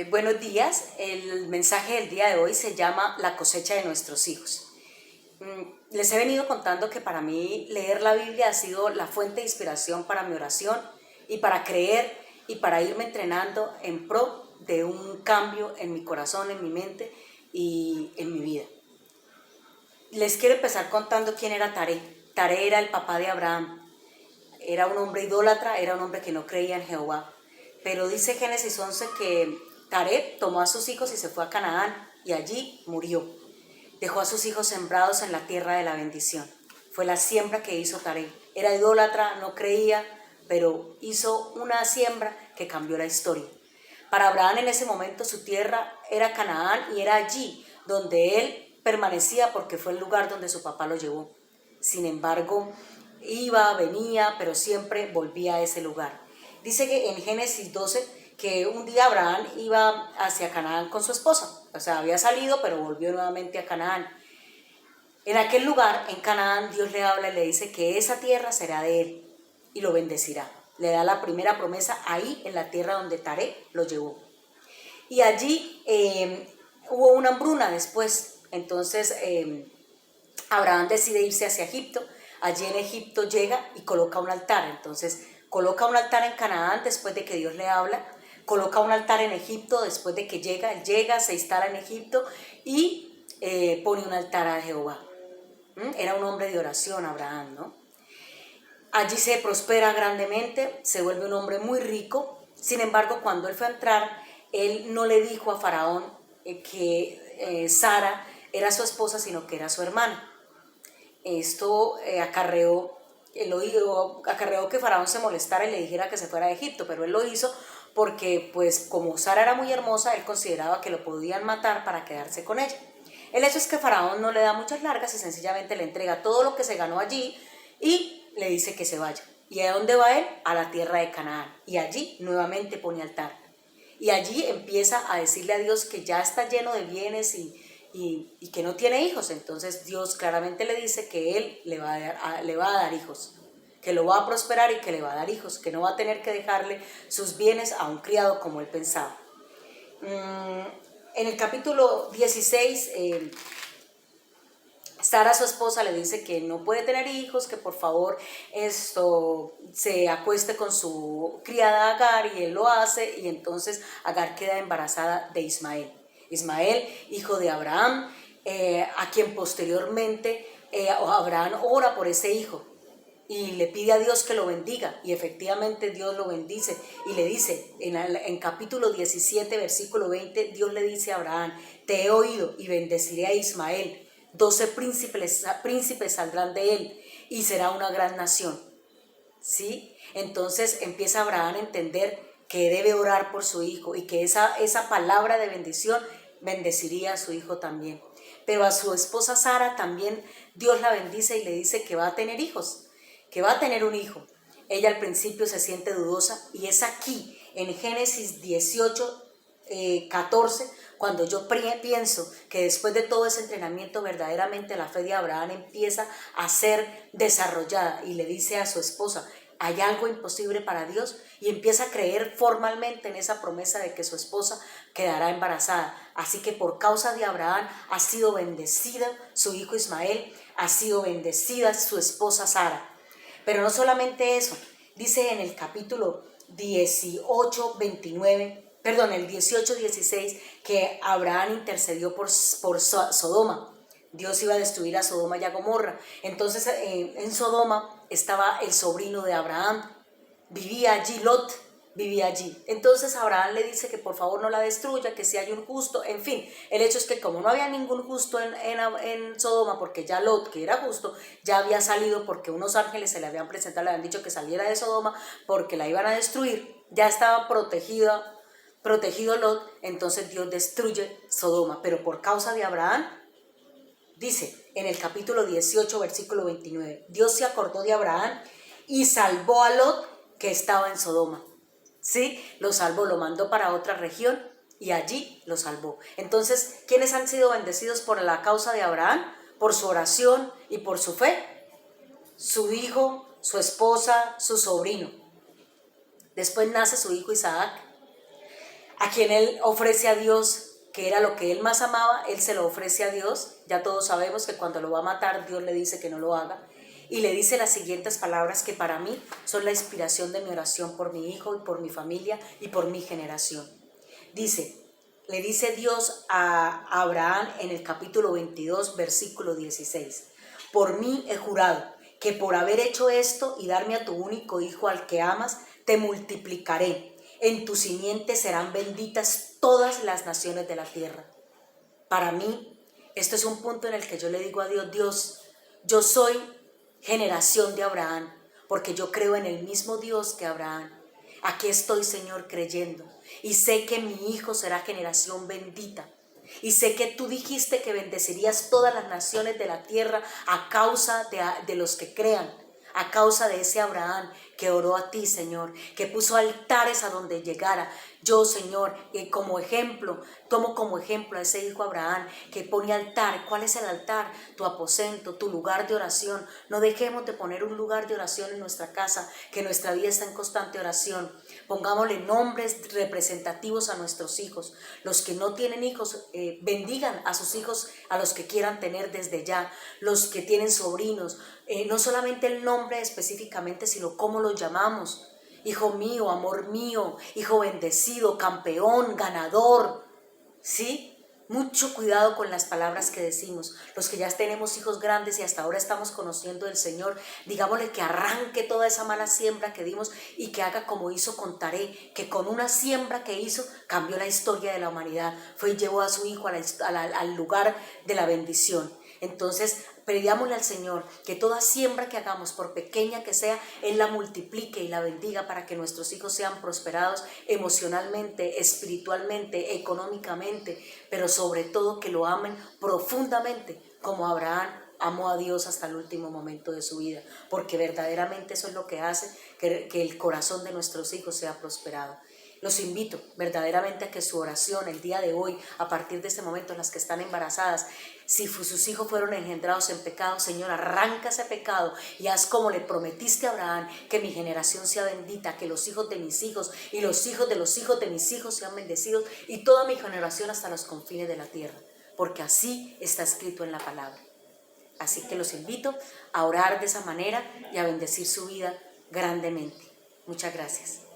Buenos días, el mensaje del día de hoy se llama La cosecha de nuestros hijos. Les he venido contando que para mí leer la Biblia ha sido la fuente de inspiración para mi oración y para creer y para irme entrenando en pro de un cambio en mi corazón, en mi mente y en mi vida. Les quiero empezar contando quién era Taré. Taré era el papá de Abraham. Era un hombre idólatra, era un hombre que no creía en Jehová. Pero dice Génesis 11 que Taré tomó a sus hijos y se fue a Canaán y allí murió. Dejó a sus hijos sembrados en la tierra de la bendición. Fue la siembra que hizo Taré. Era idólatra, no creía, pero hizo una siembra que cambió la historia. Para Abraham en ese momento su tierra era Canaán y era allí donde él permanecía porque fue el lugar donde su papá lo llevó. Sin embargo, iba, venía, pero siempre volvía a ese lugar. Dice que en Génesis 12 que un día Abraham iba hacia Canaán con su esposa. O sea, había salido, pero volvió nuevamente a Canaán. En aquel lugar, en Canaán, Dios le habla y le dice que esa tierra será de él y lo bendecirá. Le da la primera promesa ahí en la tierra donde Taré lo llevó. Y allí hubo una hambruna después. Entonces Abraham decide irse hacia Egipto. Allí en Egipto llega y coloca un altar. Entonces coloca un altar en Canaán después de que Dios le habla. Coloca un altar en Egipto después de que él llega, se instala en Egipto y pone un altar a Jehová. Era un hombre de oración Abraham, ¿no? Allí se prospera grandemente, se vuelve un hombre muy rico. Sin embargo, cuando él fue a entrar, él no le dijo a Faraón que Sara era su esposa, sino que era su hermana. Esto acarreó que Faraón se molestara y le dijera que se fuera a Egipto, pero él lo hizo porque, pues, como Sara era muy hermosa, él consideraba que lo podían matar para quedarse con ella. El hecho es que Faraón no le da muchas largas y sencillamente le entrega todo lo que se ganó allí y le dice que se vaya. ¿Y a dónde va él? A la tierra de Canaán. Y allí nuevamente pone altar. Y allí empieza a decirle a Dios que ya está lleno de bienes y que no tiene hijos. Entonces Dios claramente le dice que él le va a dar hijos, que lo va a prosperar y que le va a dar hijos, que no va a tener que dejarle sus bienes a un criado como él pensaba. En el capítulo 16, Sara, su esposa, le dice que no puede tener hijos, que por favor se acueste con su criada Agar, y él lo hace, y entonces Agar queda embarazada de Ismael. Ismael, hijo de Abraham, a quien posteriormente Abraham ora por ese hijo y le pide a Dios que lo bendiga, y efectivamente Dios lo bendice y le dice en capítulo 17 versículo 20, Dios le dice a Abraham: te he oído y bendeciré a Ismael, 12 príncipes saldrán de él y será una gran nación. ¿Sí? Entonces empieza Abraham a entender que debe orar por su hijo y que esa palabra de bendición bendeciría a su hijo también. Pero a su esposa Sara también Dios la bendice y le dice que va a tener hijos, que va a tener un hijo. Ella al principio se siente dudosa, y es aquí en Génesis 18, 14, cuando yo pienso que después de todo ese entrenamiento verdaderamente la fe de Abraham empieza a ser desarrollada, y le dice a su esposa: ¿hay algo imposible para Dios? Y empieza a creer formalmente en esa promesa de que su esposa quedará embarazada. Así que por causa de Abraham ha sido bendecida su hijo Ismael, ha sido bendecida su esposa Sara. Pero no solamente eso, dice en el capítulo 18:16, que Abraham intercedió por Sodoma. Dios iba a destruir a Sodoma y a Gomorra. Entonces en Sodoma estaba el sobrino de Abraham, vivía allí Lot, vivía allí. Entonces Abraham le dice que por favor no la destruya, que si hay un justo. En fin, el hecho es que como no había ningún justo en Sodoma, porque ya Lot, que era justo, ya había salido, porque unos ángeles se le habían presentado, le habían dicho que saliera de Sodoma porque la iban a destruir, ya estaba protegido Lot. Entonces Dios destruye Sodoma, pero por causa de Abraham, dice en el capítulo 18 versículo 29, Dios se acordó de Abraham y salvó a Lot, que estaba en Sodoma. ¿Sí? Lo salvó, lo mandó para otra región y allí lo salvó. Entonces, ¿quiénes han sido bendecidos por la causa de Abraham? Por su oración y por su fe. Su hijo, su esposa, su sobrino. Después nace su hijo Isaac. a quien él ofrece a Dios, que era lo que él más amaba, él se lo ofrece a Dios. Ya todos sabemos que cuando lo va a matar, Dios le dice que no lo haga. Y le dice las siguientes palabras que para mí son la inspiración de mi oración por mi hijo y por mi familia y por mi generación. Le dice Dios a Abraham en el capítulo 22, versículo 16. Por mí he jurado que por haber hecho esto y darme a tu único hijo al que amas, te multiplicaré. En tu simiente serán benditas todas las naciones de la tierra. Para mí, esto es un punto en el que yo le digo a Dios, Dios, yo soy generación de Abraham, porque yo creo en el mismo Dios que Abraham. Aquí estoy, Señor, creyendo, y sé que mi hijo será generación bendita. Y sé que tú dijiste que bendecirías todas las naciones de la tierra a causa de los que crean, a causa de ese Abraham que oró a ti, Señor, que puso altares a donde llegara. Yo, Señor, como ejemplo, tomo como ejemplo a ese hijo Abraham que pone altar. ¿Cuál es el altar? Tu aposento, tu lugar de oración. No dejemos de poner un lugar de oración en nuestra casa, que nuestra vida está en constante oración. Pongámosle nombres representativos a nuestros hijos. Los que no tienen hijos, bendigan a sus hijos, a los que quieran tener desde ya. Los que tienen sobrinos, no solamente el nombre específicamente, sino cómo los llamamos. Hijo mío, amor mío, hijo bendecido, campeón, ganador. ¿Sí? Mucho cuidado con las palabras que decimos. Los que ya tenemos hijos grandes y hasta ahora estamos conociendo al Señor, digámosle que arranque toda esa mala siembra que dimos y que haga como hizo con Taré, que con una siembra que hizo cambió la historia de la humanidad. Fue y llevó a su hijo al lugar de la bendición. Entonces, pidámosle al Señor que toda siembra que hagamos, por pequeña que sea, Él la multiplique y la bendiga para que nuestros hijos sean prosperados emocionalmente, espiritualmente, económicamente, pero sobre todo que lo amen profundamente, como Abraham amó a Dios hasta el último momento de su vida, porque verdaderamente eso es lo que hace que el corazón de nuestros hijos sea prosperado. Los invito verdaderamente a que su oración el día de hoy, a partir de este momento, las que están embarazadas, si sus hijos fueron engendrados en pecado, Señor, arranca ese pecado y haz como le prometiste a Abraham, que mi generación sea bendita, que los hijos de mis hijos y los hijos de mis hijos sean bendecidos y toda mi generación hasta los confines de la tierra, porque así está escrito en la palabra. Así que los invito a orar de esa manera y a bendecir su vida grandemente. Muchas gracias.